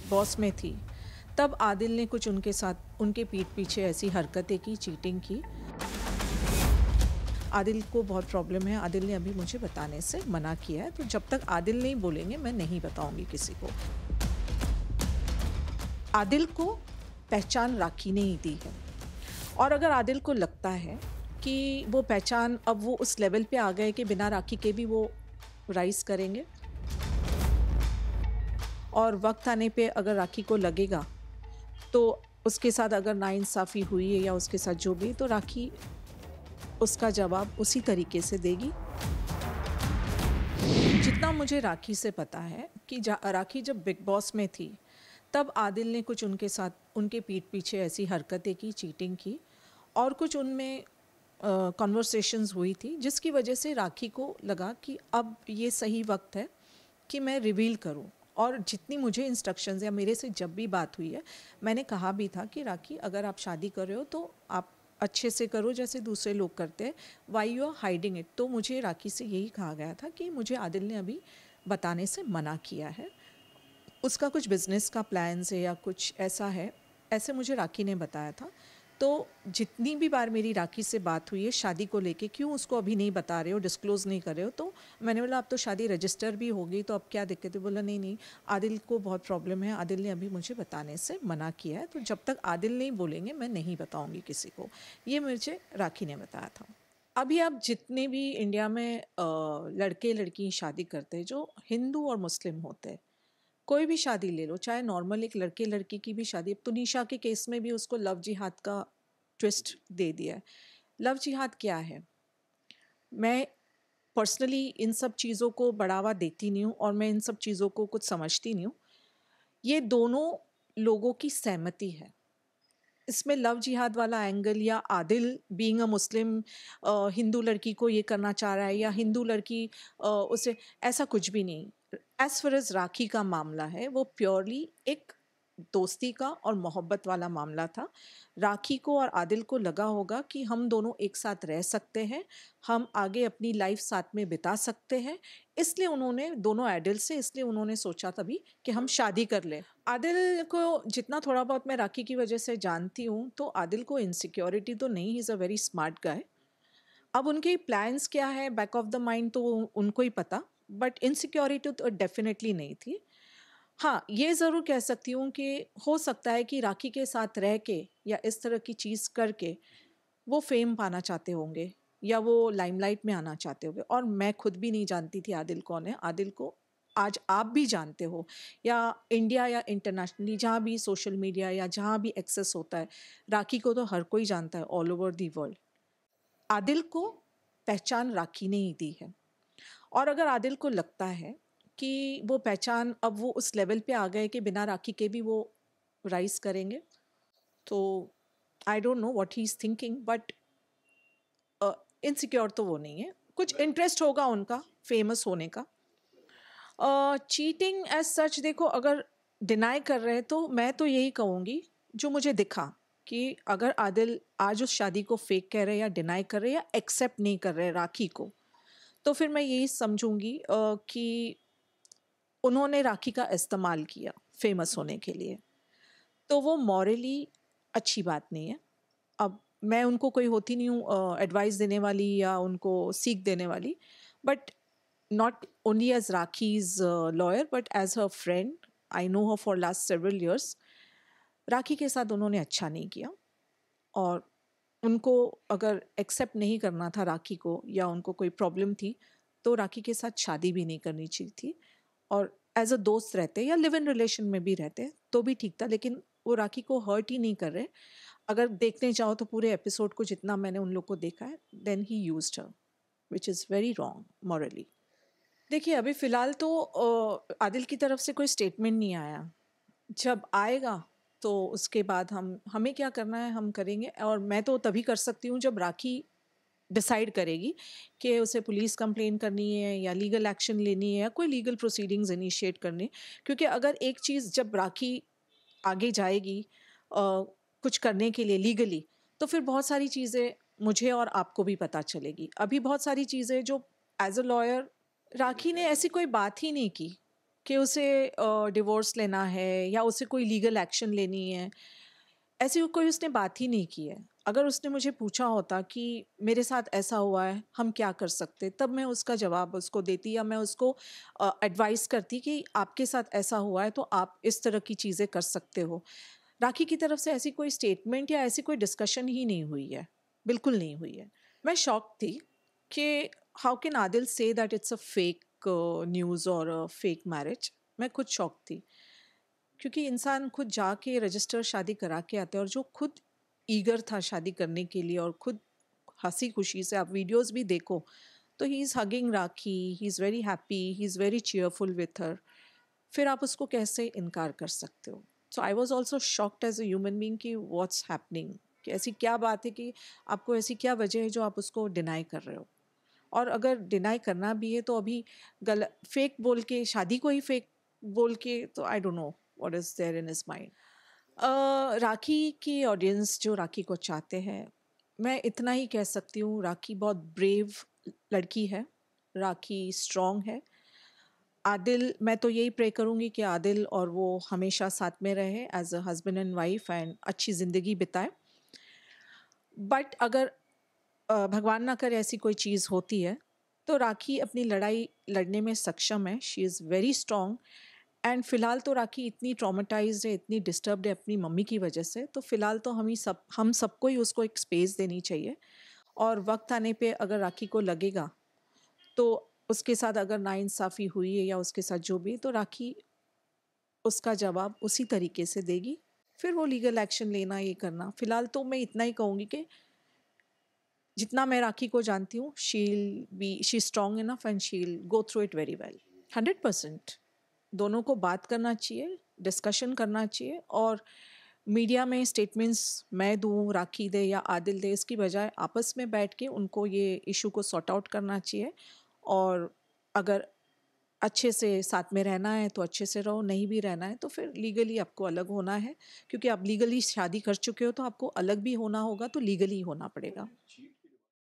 Boss में थी, तब आदिल ने कुछ उनके साथ उनके पीठ पीछे ऐसी हरकतें की, चीटिंग की। आदिल को बहुत प्रॉब्लम है, आदिल ने अभी मुझे बताने से मना किया है, तो जब तक आदिल नहीं बोलेंगे मैं नहीं बताऊंगी किसी को। आदिल को पहचान राखी ने ही दी है, और अगर आदिल को लगता है कि वो पहचान अब वो उस लेवल पे आ गए कि बिना राखी के भी वो राइज़ करेंगे, और वक्त आने पे अगर राखी को लगेगा तो उसके साथ अगर नाइंसाफ़ी हुई है या उसके साथ जो भी, तो राखी उसका जवाब उसी तरीके से देगी। जितना मुझे राखी से पता है कि राखी जब बिग बॉस में थी, तब आदिल ने कुछ उनके साथ उनके पीठ पीछे ऐसी हरकतें की, चीटिंग की, और कुछ उनमें कन्वर्सेशंस हुई थी, जिसकी वजह से राखी को लगा कि अब ये सही वक्त है कि मैं रिवील करूं। और जितनी मुझे इंस्ट्रक्शंस या मेरे से जब भी बात हुई है, मैंने कहा भी था कि राखी, अगर आप शादी कर रहे हो तो आप अच्छे से करो जैसे दूसरे लोग करते हैं, why you are hiding it. तो मुझे राखी से यही कहा गया था कि मुझे आदिल ने अभी बताने से मना किया है, उसका कुछ बिज़नेस का प्लान्स है या कुछ ऐसा है, ऐसे मुझे राखी ने बताया था। तो जितनी भी बार मेरी राखी से बात हुई है शादी को लेके, क्यों उसको अभी नहीं बता रहे हो, डिस्क्लोज़ नहीं कर रहे हो, तो मैंने बोला अब तो शादी रजिस्टर भी होगी तो अब क्या दिक्कत है। बोला नहीं नहीं, आदिल को बहुत प्रॉब्लम है, आदिल ने अभी मुझे बताने से मना किया है, तो जब तक आदिल नहीं बोलेंगे मैं नहीं बताऊँगी किसी को। ये मुझे राखी ने बताया था। अभी आप जितने भी इंडिया में लड़के लड़की शादी करते हैं जो हिंदू और मुस्लिम होते हैं, कोई भी शादी ले लो, चाहे नॉर्मल एक लड़के लड़की की भी शादी, अब तुनिशा के केस में भी उसको लव जिहाद का ट्विस्ट दे दिया है। लव जिहाद क्या है? मैं पर्सनली इन सब चीज़ों को बढ़ावा देती नहीं हूँ और मैं इन सब चीज़ों को कुछ समझती नहीं हूँ। ये दोनों लोगों की सहमति है। इसमें लव जिहाद वाला एंगल या आदिल बीइंग अ मुस्लिम हिंदू लड़की को ये करना चाह रहा है या हिंदू लड़की उसे, ऐसा कुछ भी नहीं। एज़ फार एज़ राखी का मामला है, वो प्योरली एक दोस्ती का और मोहब्बत वाला मामला था। राखी को और आदिल को लगा होगा कि हम दोनों एक साथ रह सकते हैं, हम आगे अपनी लाइफ साथ में बिता सकते हैं, इसलिए उन्होंने दोनों एडल्ट से, इसलिए उन्होंने सोचा तभी कि हम शादी कर लें। आदिल को जितना थोड़ा बहुत मैं राखी की वजह से जानती हूँ, तो आदिल को इनसिक्योरिटी तो नहीं, he is a very smart guy. अब उनके प्लान्स क्या है बैक ऑफ द माइंड तो उनको ही पता, बट इनसिक्योरिटी तो डेफिनेटली नहीं थी। हाँ, ये ज़रूर कह सकती हूँ कि हो सकता है कि राखी के साथ रह के या इस तरह की चीज़ करके वो फेम पाना चाहते होंगे या वो लाइमलाइट में आना चाहते होंगे, और मैं खुद भी नहीं जानती थी आदिल कौन है। आदिल को आज आप भी जानते हो, या इंडिया या इंटरनेशनली जहाँ भी सोशल मीडिया या जहाँ भी एक्सेस होता है, राखी को तो हर कोई जानता है all over the world. Adil को पहचान राखी ने ही दी है, और अगर आदिल को लगता है कि वो पहचान अब वो उस लेवल पे आ गए कि बिना राखी के भी वो राइज़ करेंगे, तो I don't know what he is thinking, but insecure तो वो नहीं है, कुछ इंटरेस्ट होगा उनका फेमस होने का। चीटिंग एज सच देखो, अगर डिनाई कर रहे हैं तो मैं तो यही कहूँगी जो मुझे दिखा, कि अगर आदिल आज उस शादी को फेक कह रहे हैं या डिनाई कर रहे हैं या एक्सेप्ट नहीं कर रहे राखी को, तो फिर मैं यही समझूंगी कि उन्होंने राखी का इस्तेमाल किया फेमस होने के लिए, तो वो मॉरली अच्छी बात नहीं है। अब मैं उनको कोई होती नहीं हूँ एडवाइस देने वाली या उनको सीख देने वाली, but not only as Rakhi's lawyer but as her friend, I know her for last several years. Rakhi के साथ उन्होंने अच्छा नहीं किया, और उनको अगर एक्सेप्ट नहीं करना था राखी को या उनको कोई प्रॉब्लम थी, तो राखी के साथ शादी भी नहीं करनी चाहिए थी, और एज अ दोस्त रहते या लिव इन रिलेशन में भी रहते तो भी ठीक था, लेकिन वो राखी को हर्ट ही नहीं कर रहे। अगर देखने जाओ तो पूरे एपिसोड को जितना मैंने उन लोग को देखा है, then he used her, which is very wrong morally. देखिए अभी फ़िलहाल तो आदिल की तरफ से कोई स्टेटमेंट नहीं आया, जब आएगा तो उसके बाद हमें क्या करना है हम करेंगे, और मैं तो तभी कर सकती हूँ जब राखी डिसाइड करेगी कि उसे पुलिस कंप्लेन करनी है या लीगल एक्शन लेनी है या कोई लीगल प्रोसीडिंग्स इनिशिएट करनी। क्योंकि अगर एक चीज़ जब राखी आगे जाएगी कुछ करने के लिए लीगली, तो फिर बहुत सारी चीज़ें मुझे और आपको भी पता चलेगी। अभी बहुत सारी चीज़ें जो एज अ लॉयर राखी ने ऐसी कोई बात ही नहीं की कि उसे डिवोर्स लेना है या उसे कोई लीगल एक्शन लेनी है, ऐसी कोई उसने बात ही नहीं की है। अगर उसने मुझे पूछा होता कि मेरे साथ ऐसा हुआ है, हम क्या कर सकते, तब मैं उसका जवाब उसको देती या मैं उसको एडवाइस करती कि आपके साथ ऐसा हुआ है तो आप इस तरह की चीज़ें कर सकते हो। राखी की तरफ से ऐसी कोई स्टेटमेंट या ऐसी कोई डिस्कशन ही नहीं हुई है, बिल्कुल नहीं हुई है। मैं शॉक थी कि how can Adil say that it's a fake news और अ फेक मैरिज। मैं खुद शॉक थी, क्योंकि इंसान खुद जाके रजिस्टर शादी करा के आता है और जो खुद ईगर था शादी करने के लिए और खुद हंसी खुशी से, आप वीडियोस भी देखो तो he is hugging Rakhi, he is very happy, he is very cheerful with her. फिर आप उसको कैसे इनकार कर सकते हो? So I was also shocked as a human being कि व्हाट्स हैपनिंग, कि ऐसी क्या बात है कि आपको ऐसी क्या वजह है जो आप उसको डिनाई कर रहे हो। और अगर डिनाई करना भी है तो अभी गलत फेक बोल के, शादी को ही फेक बोल के, तो I don't know what is there in his mind. Rakhi की ऑडियंस जो राखी को चाहते हैं, मैं इतना ही कह सकती हूँ, राखी बहुत ब्रेव लड़की है, राखी स्ट्रॉन्ग है। आदिल, मैं तो यही प्रे करूँगी कि आदिल और वो हमेशा साथ में रहे as a husband and wife and अच्छी ज़िंदगी बिताए। बट अगर भगवान ना करे ऐसी कोई चीज़ होती है, तो राखी अपनी लड़ाई लड़ने में सक्षम है, she is very strong. And फ़िलहाल तो राखी इतनी ट्रॉमेटाइज्ड है, इतनी डिस्टर्ब्ड है अपनी मम्मी की वजह से, तो फ़िलहाल तो हम सबको ही उसको एक स्पेस देनी चाहिए। और वक्त आने पे अगर राखी को लगेगा, तो उसके साथ अगर नाइंसाफ़ी हुई है या उसके साथ जो भी, तो राखी उसका जवाब उसी तरीके से देगी। फिर वो लीगल एक्शन लेना, ये करना। फ़िलहाल तो मैं इतना ही कहूँगी कि जितना मैं राखी को जानती हूँ, she strong enough and she will go through it very well. 100% दोनों को बात करना चाहिए, डिस्कशन करना चाहिए, और मीडिया में स्टेटमेंट्स मैं दूँ, राखी दे या आदिल दे, इसकी बजाय आपस में बैठ के उनको ये इशू को सॉर्ट आउट करना चाहिए। और अगर अच्छे से साथ में रहना है तो अच्छे से रहो, नहीं भी रहना है तो फिर लीगली आपको अलग होना है, क्योंकि आप लीगली शादी कर चुके हो तो आपको अलग भी होना होगा, तो लीगली होना पड़ेगा।